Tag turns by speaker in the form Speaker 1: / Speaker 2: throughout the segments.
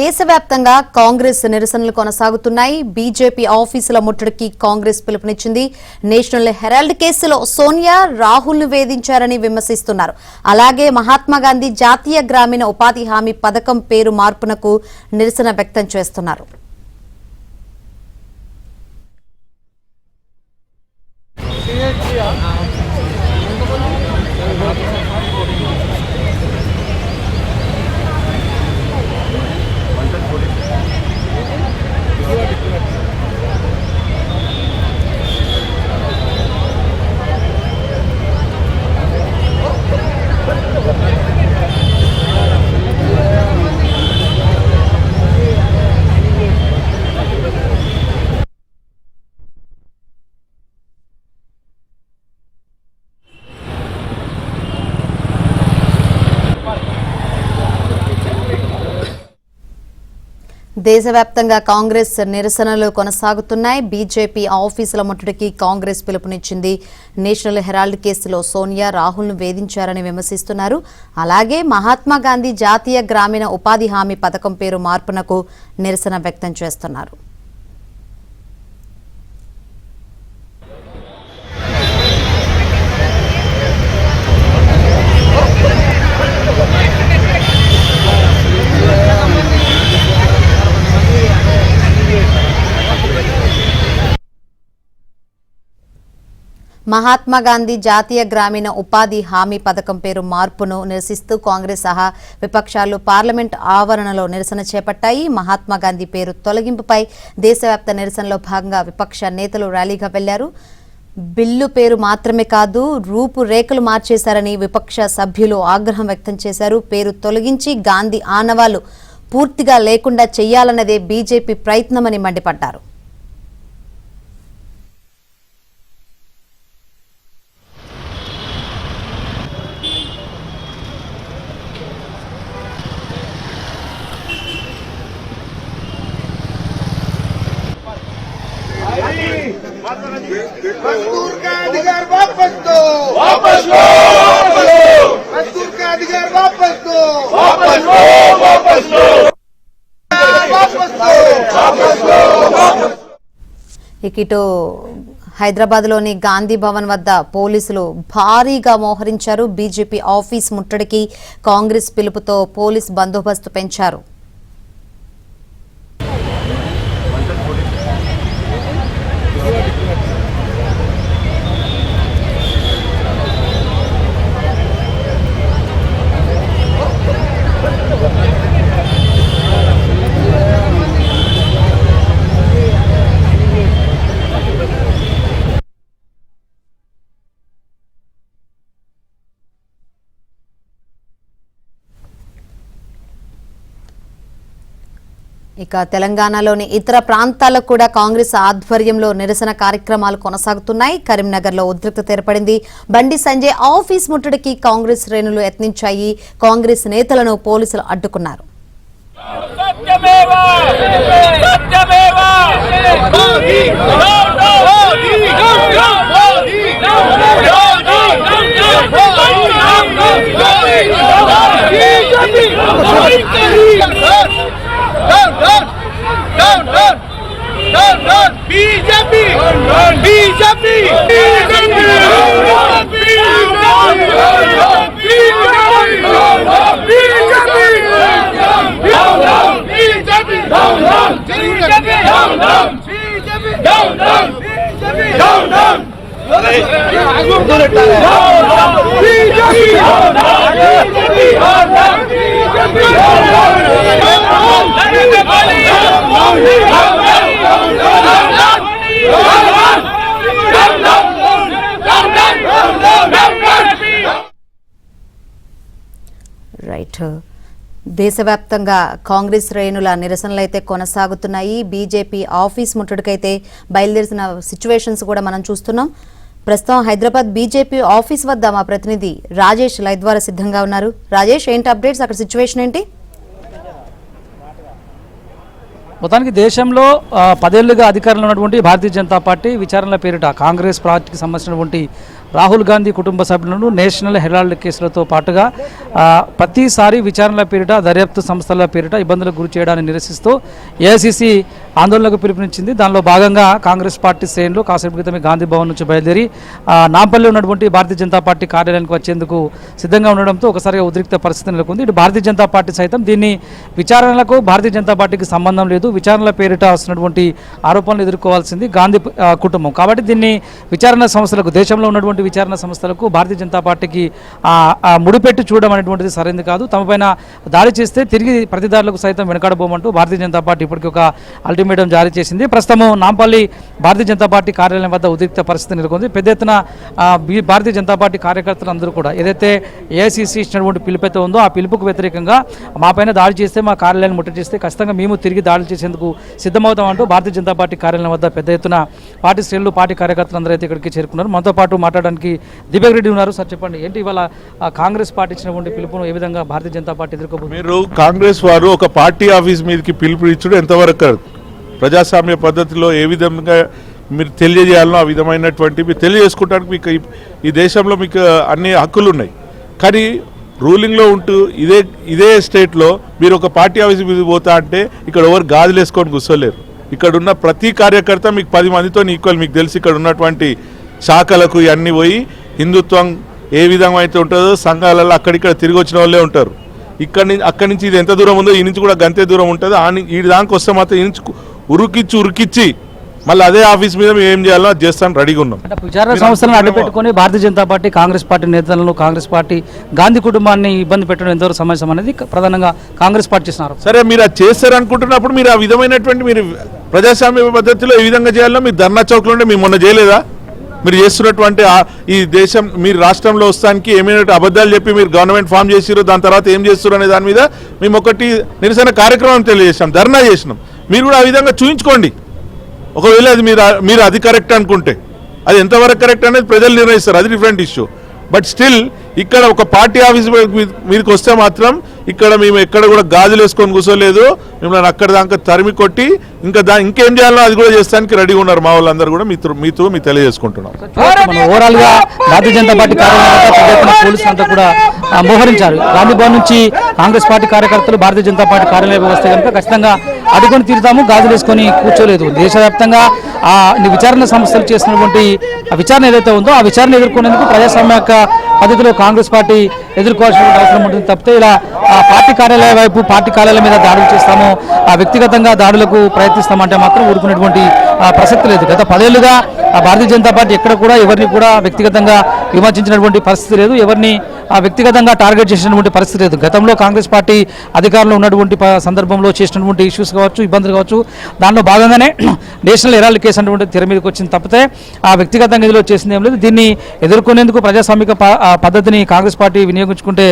Speaker 1: దేశవ్యాప్తంగా కాంగ్రెస్ నిరసనలు కొనసాగుతున్నాయి. బీజేపీ ఆఫీసుల ముట్టడికి కాంగ్రెస్ పిలుపునిచ్చింది. నేషనల్ హెరాల్డ్ కేసులో సోనియా రాహుల్ ను వేధించారని విమర్శిస్తున్నారు. అలాగే మహాత్మాగాంధీ జాతీయ గ్రామీణ ఉపాధి హామీ పథకం పేరు మార్పునకు నిరసన వ్యక్తం చేస్తున్నారు. దేశవ్యాప్తంగా కాంగ్రెస్ నిరసనలు కొనసాగుతున్నాయి. బీజేపీ ఆఫీసుల ముట్టడికి కాంగ్రెస్ పిలుపునిచ్చింది. నేషనల్ హెరాల్డ్ కేసులో సోనియా రాహుల్ ను వేధించారని విమర్శిస్తున్నారు. అలాగే మహాత్మాగాంధీ జాతీయ గ్రామీణ ఉపాధి హామీ పథకం పేరు మార్పునకు నిరసన వ్యక్తం చేస్తున్నారు. మహాత్మాగాంధీ జాతీయ గ్రామీణ ఉపాధి హామీ పథకం పేరు మార్పును నిరసిస్తూ కాంగ్రెస్ సహా విపక్షాలు పార్లమెంట్ ఆవరణలో నిరసన చేపట్టాయి. మహాత్మాగాంధీ పేరు తొలగింపుపై దేశవ్యాప్త నిరసనలో భాగంగా విపక్ష నేతలు ర్యాలీగా వెళ్లారు. బిల్లు పేరు మాత్రమే కాదు, రూపురేఖలు మార్చేశారని విపక్ష సభ్యులు ఆగ్రహం వ్యక్తం చేశారు. పేరు తొలగించి గాంధీ ఆనవాళ్లు పూర్తిగా లేకుండా చేయాలన్నదే బీజేపీ ప్రయత్నమని మండిపడ్డారు.
Speaker 2: मजदूर का अधिकार वापस दो, वापस लो, मजदूर का अधिकार वापस दो, वापस लो, वापस लो, वापस लो, वापस लो.
Speaker 1: ఇటు హైదరాబాద్లోని గాంధీ భవన్ వద్ద పోలీసులు భారీగా మోహరించారు. బీజేపీ ఆఫీస్ ముట్టడికి కాంగ్రెస్ పిలుపుతో పోలీస్ బందోబస్తు పెంచారు. ఇక తెలంగాణలోని ఇతర ప్రాంతాలకు కూడా కాంగ్రెస్ ఆధ్వర్యంలో నిరసన కార్యక్రమాలు కొనసాగుతున్నాయి. కరీంనగర్లో ఉద్రిక్తత ఏర్పడింది. బండి సంజయ్ ఆఫీస్ ముట్టడికి కాంగ్రెస్ శ్రేణులు యత్నించాయి. కాంగ్రెస్ నేతలను పోలీసులు అడ్డుకున్నారు.
Speaker 2: Down, down, down, down, down, down, BJP, BJP, BJP,
Speaker 1: right. దేశవ్యాప్తంగా కాంగ్రెస్ శ్రేణుల నిరసనలు అయితే కొనసాగుతున్నాయి. బీజేపీ ఆఫీస్ ముట్టడికైతే బయలుదేరిన సిచ్యువేషన్స్ కూడా మనం చూస్తున్నాం. ప్రస్తుతం హైదరాబాద్ బీజేపీ ఆఫీస్ వద్ద మా ప్రతినిధి రాజేష్ లైవ్ ద్వారా సిద్ధంగా ఉన్నారు. రాజేష్, ఏంటి అప్డేట్స్, అక్కడ సిచ్యువేషన్ ఏంటి?
Speaker 3: మొత్తానికి దేశంలో 10 ఏళ్లుగా అధికారంలో ఉన్నటువంటి భారతీయ జనతా పార్టీ విచారణల పేరిట కాంగ్రెస్ పార్టీకి సంబంధించినటువంటి రాహుల్ గాంధీ కుటుంబ సభ్యులను నేషనల్ హెరాల్డ్ కేసులతో పాటుగా ప్రతిసారి విచారణల పేరిట దర్యాప్తు సంస్థల పేరిట ఇబ్బందులకు గురి చేయడాన్ని నిరసిస్తూ ఏఐసిసి ఆందోళనకు పిలుపునిచ్చింది. దానిలో భాగంగా కాంగ్రెస్ పార్టీ శ్రేణులు కాసేపు క్రితమే గాంధీ భవన్ నుంచి బయలుదేరి నాంపల్లి ఉన్నటువంటి భారతీయ జనతా పార్టీ కార్యాలయానికి వచ్చేందుకు సిద్ధంగా ఉండడంతో ఒకసారిగా ఉద్రిక్త పరిస్థితి నెలకొంది. ఇటు భారతీయ జనతా పార్టీ సైతం దీన్ని విచారణలకు భారతీయ జనతా పార్టీకి సంబంధం లేదు, విచారణల పేరిట వస్తున్నటువంటి ఆరోపణలు ఎదుర్కోవాల్సింది గాంధీ కుటుంబం కాబట్టి దీన్ని విచారణ సంస్థలకు, దేశంలో ఉన్నటువంటి విచారణ సంస్థలకు భారతీయ జనతా పార్టీకి ముడిపెట్టి చూడడం అనేటువంటిది సరైనది కాదు. తమపైన దాడి చేస్తే తిరిగి ప్రతిదారులకు సైతం వెనకాడబోమంటూ భారతీయ జనతా పార్టీ ఇప్పటికీ ఒక అల్టిమేటం జారీ చేసింది. ప్రస్తుతం నాంపల్లి భారతీయ జనతా పార్టీ కార్యాలయం వద్ద ఉద్రిక్త పరిస్థితి నెలకొంది. పెద్ద ఎత్తున భారతీయ జనతా పార్టీ కార్యకర్తలు అందరూ కూడా ఏదైతే ఏఐసిసి ఇచ్చినటువంటి పిలుపైతే ఉందో ఆ పిలుపుకు వ్యతిరేకంగా మా పైన దాడి చేస్తే, మా కార్యాలయాన్ని ముట్టడి చేస్తే ఖచ్చితంగా మేము తిరిగి దాడులు చేసేందుకు సిద్ధమవుతామంటూ భారతీయ జనతా పార్టీ కార్యాలయం వద్ద పెద్ద ఎత్తున పార్టీ శ్రేణులు, పార్టీ కార్యకర్తలు అందరూ అయితే ఇక్కడికి చేరుకున్నారు. మనతో పాటు మాట్లాడడానికి దీపక్ రెడ్డి ఉన్నారు. సార్ చెప్పండి, ఏంటి ఇవాళ కాంగ్రెస్ పార్టీ ఇచ్చినటువంటి పిలుపును ఏ విధంగా భారతీయ జనతా పార్టీ ఎదుర్కోబోతుంది?
Speaker 4: మీరు కాంగ్రెస్ వారు ఒక పార్టీ ఆఫీస్ మీదకి పిలుపు ఇచ్చడం ఎంతవరకు ప్రజాస్వామ్య పద్ధతిలో ఏ విధంగా మీరు తెలియజేయాలనో ఆ విధమైనటువంటి మీరు తెలియజేసుకోవడానికి మీకు ఈ దేశంలో మీకు అన్ని హక్కులు ఉన్నాయి. కానీ రూలింగ్లో ఉంటూ ఇదే స్టేట్లో మీరు ఒక పార్టీ ఆఫీస్ మీద పోతా అంటే ఇక్కడ ఎవరు గాజులు వేసుకొని కూర్చోలేరు. ఇక్కడ ఉన్న ప్రతి కార్యకర్త మీకు 10 మందితో ఈక్వల్. మీకు తెలిసి ఇక్కడ ఉన్నటువంటి శాఖలకు ఇవన్నీ పోయి హిందుత్వం ఏ విధంగా అయితే ఉంటుందో సంఘాలలో అక్కడిక్కడ తిరిగి వచ్చిన వాళ్ళే ఉంటారు. అక్కడి నుంచి ఇది ఎంత దూరం ఉందో ఈ నుంచి కూడా గంతే దూరం ఉంటుంది. ఈ దానికి వస్తే మాత్రం ఈ నుంచి ఉరికిచ్చి మళ్ళీ అదే ఆఫీస్ మీద మేము ఏం చేయాలో అది చేస్తాను రెడీగా ఉన్నాం.
Speaker 3: అంటే విచారణ సంస్థలను అడ్డుపెట్టుకొని భారతీయ జనతా పార్టీ, కాంగ్రెస్ పార్టీ నేతలను, కాంగ్రెస్ పార్టీ గాంధీ కుటుంబాన్ని ఇబ్బంది పెట్టడం ఎంతవరకు సమంజసం అనేది ప్రధానంగా కాంగ్రెస్ పార్టీ చేస్తున్నారు.
Speaker 4: సరే, మీరు అది చేస్తారనుకుంటున్నప్పుడు మీరు ఆ విధమైనటువంటి మీరు ప్రజాస్వామ్య పద్ధతిలో ఏ విధంగా చేయాలో మీరు ధర్నా చౌక్లో ఉంటే మేము మొన్న చేయలేదా? మీరు చేస్తున్నటువంటి ఈ దేశం మీరు రాష్ట్రంలో వస్తానికి ఏమైనా అబద్ధాలు చెప్పి మీరు గవర్నమెంట్ ఫామ్ చేసిరు, దాని తర్వాత ఏం చేస్తారు అనే దాని మీద మేము ఒకటి నిరసన కార్యక్రమం తెలియజేసాం, ధర్నా చేసినాం. మీరు కూడా ఆ విధంగా చూపించుకోండి. ఒకవేళ అది మీరు అది కరెక్ట్ అనుకుంటే అది ఎంతవరకు కరెక్ట్ అనేది ప్రజలు నిర్ణయిస్తారు, అది డిఫరెంట్ ఇష్యూ. బట్ స్టిల్ ఇక్కడ ఒక పార్టీ ఆఫీస్ మీదకి వస్తే మాత్రం ఇక్కడ మేము ఎక్కడ కూడా గాజులు వేసుకొని కూర్చోలేదు. మిమ్మల్ని అక్కడ దాకా తరిమి కొట్టి ఇంకేం చేయాలో అది కూడా చేస్తానికి రెడీగా ఉన్నారు మా వాళ్ళందరూ కూడా. మీతో తెలియజేసుకుంటున్నాం.
Speaker 3: ఓవరాల్ గా భారతీయ జనతా పార్టీ కార్యాలయంలో పోలీసులు అంతా కూడా మోహరించారు. గాంధీ భవన్ నుంచి కాంగ్రెస్ పార్టీ కార్యకర్తలు భారతీయ జనతా పార్టీ కార్యాలయం వస్తే కనుక ఖచ్చితంగా అడుగుని తీరుతాము, గాజులు వేసుకొని కూర్చోలేదు. దేశవ్యాప్తంగా విచారణ సంస్థలు చేసినటువంటి విచారణ ఏదైతే ఉందో ఆ విచారణ ఎదుర్కొనేందుకు ప్రజాస్వామ్య పద్ధతిలో కాంగ్రెస్ పార్టీ ఎదుర్కోవాల్సిన అవసరం ఉంటుంది తప్పితే ఇలా పార్టీ కార్యాలయం వైపు, పార్టీ కార్యాలయం మీద దాడులు చేస్తాము, వ్యక్తిగతంగా దాడులకు ప్రయత్నిస్తామంటే మాత్రం ఊరుకునేటువంటి ప్రసక్తి లేదు. గత 10 ఏళ్లుగా భారతీయ జనతా పార్టీ ఎక్కడ కూడా ఎవరిని కూడా వ్యక్తిగతంగా విమర్శించినటువంటి పరిస్థితి లేదు, ఎవరిని వ్యక్తిగతంగా టార్గెట్ చేసినటువంటి పరిస్థితి లేదు. గతంలో కాంగ్రెస్ పార్టీ అధికారంలో ఉన్నటువంటి సందర్భంలో చేసినటువంటి ఇష్యూస్ కావచ్చు, ఇబ్బందులు కావచ్చు, దానిలో భాగంగానే నేషనల్ హెరాల్డ్ కేసు అనేటువంటి తెర మీదకి వచ్చింది తప్పితే వ్యక్తిగతంగా ఇందులో చేసింది ఏం లేదు. దీన్ని ఎదుర్కొనేందుకు ప్రజాస్వామిక పద్ధతిని కాంగ్రెస్ పార్టీ వినియోగించుకుంటే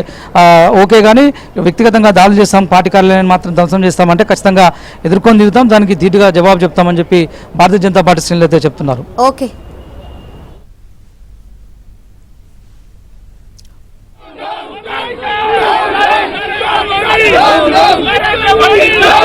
Speaker 3: ఓకే, కానీ వ్యక్తిగతంగా దాడులు చేస్తాం, పార్టీ కార్యాలయాన్ని మాత్రం ధ్వంసం చేస్తామంటే ఖచ్చితంగా ఎదుర్కొని దిగుతాం, దానికి ధీటుగా జవాబు చెప్తామని చెప్పి భారతీయ జనతా పార్టీ శ్రేణులు అయితే చెప్తున్నారు.
Speaker 1: ఓకే.
Speaker 2: No!